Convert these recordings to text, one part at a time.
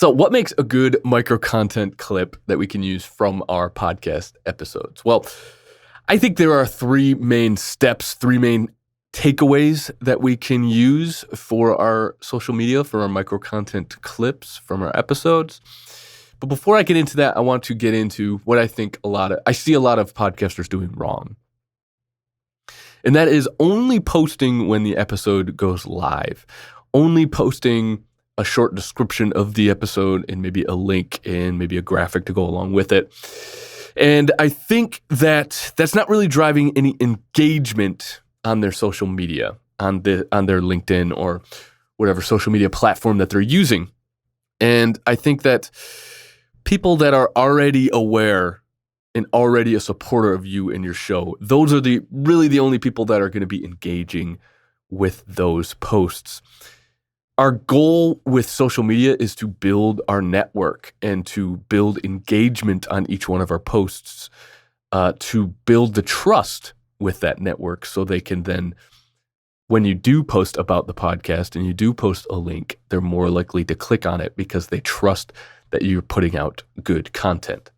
So what makes a good micro-content clip that we can use from our podcast episodes? Well, I think there are three main steps, three main takeaways that we can use for our social media, for our micro-content clips from our episodes. But before I get into that, I want to get into what I think I see a lot of podcasters doing wrong. And that is only posting when the episode goes live, only posting a short description of the episode and maybe a link and maybe a graphic to go along with it. And I think that that's not really driving any engagement on their social media, on their LinkedIn or whatever social media platform that they're using. And I think that people that are already aware and already a supporter of you and your show, those are really the only people that are going to be engaging with those posts. Our goal with social media is to build our network and to build engagement on each one of our posts, to build the trust with that network so they can then, when you do post about the podcast and you do post a link, they're more likely to click on it because they trust that you're putting out good content.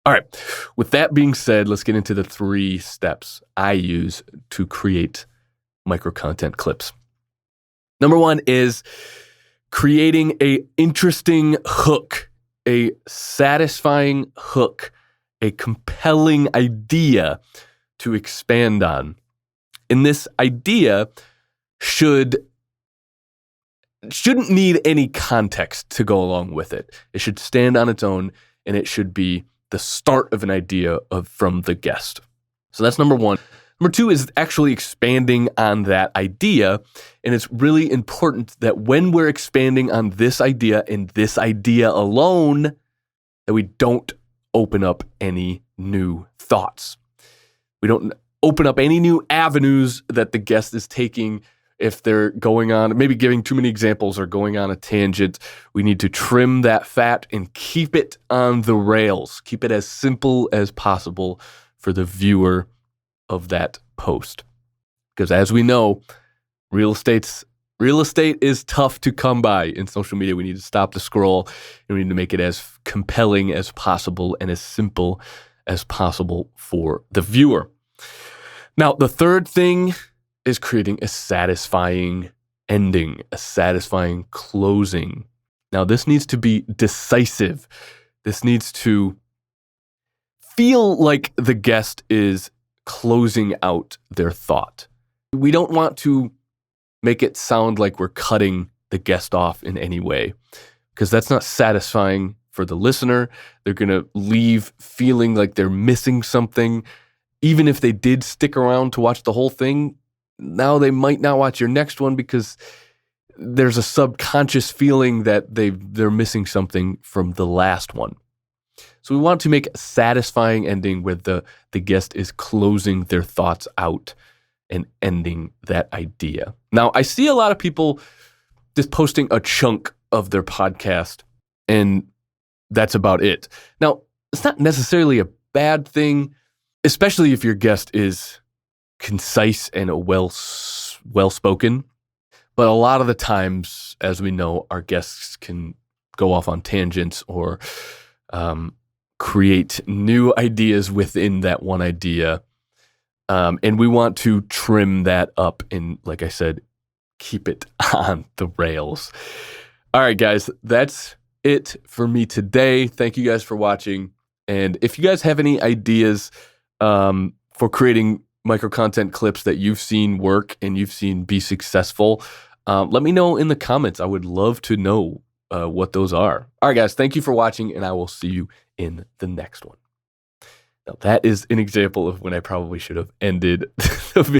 All right, with that being said, let's get into the 3 steps I use to create micro-content clips. Number 1 is creating an interesting hook, a satisfying hook, a compelling idea to expand on. And this idea shouldn't need any context to go along with it. It should stand on its own, and it should be the start of an idea from the guest. So that's number 1. Number 2 is actually expanding on that idea. And it's really important that when we're expanding on this idea and this idea alone, that we don't open up any new thoughts. We don't open up any new avenues that the guest is taking. If they're going on, maybe giving too many examples or going on a tangent, we need to trim that fat and keep it on the rails. Keep it as simple as possible for the viewer of that post. Because as we know, real estate is tough to come by in social media. We need to stop the scroll and we need to make it as compelling as possible and as simple as possible for the viewer. Now, the third thing is creating a satisfying ending, a satisfying closing. Now, this needs to be decisive. This needs to feel like the guest is closing out their thought. We don't want to make it sound like we're cutting the guest off in any way, because that's not satisfying for the listener. They're going to leave feeling like they're missing something. Even if they did stick around to watch the whole thing, now they might not watch your next one because there's a subconscious feeling that they're missing something from the last one. So we want to make a satisfying ending where the guest is closing their thoughts out and ending that idea. Now, I see a lot of people just posting a chunk of their podcast and that's about it. Now, it's not necessarily a bad thing, especially if your guest is concise and well-spoken. But a lot of the times, as we know, our guests can go off on tangents or create new ideas within that one idea. And we want to trim that up and, like I said, keep it on the rails. All right, guys, that's it for me today. Thank you guys for watching. And if you guys have any ideas for creating micro-content clips that you've seen work and you've seen be successful, let me know in the comments. I would love to know what those are. All right, guys, thank you for watching, and I will see you in the next one. Now, that is an example of when I probably should have ended the video.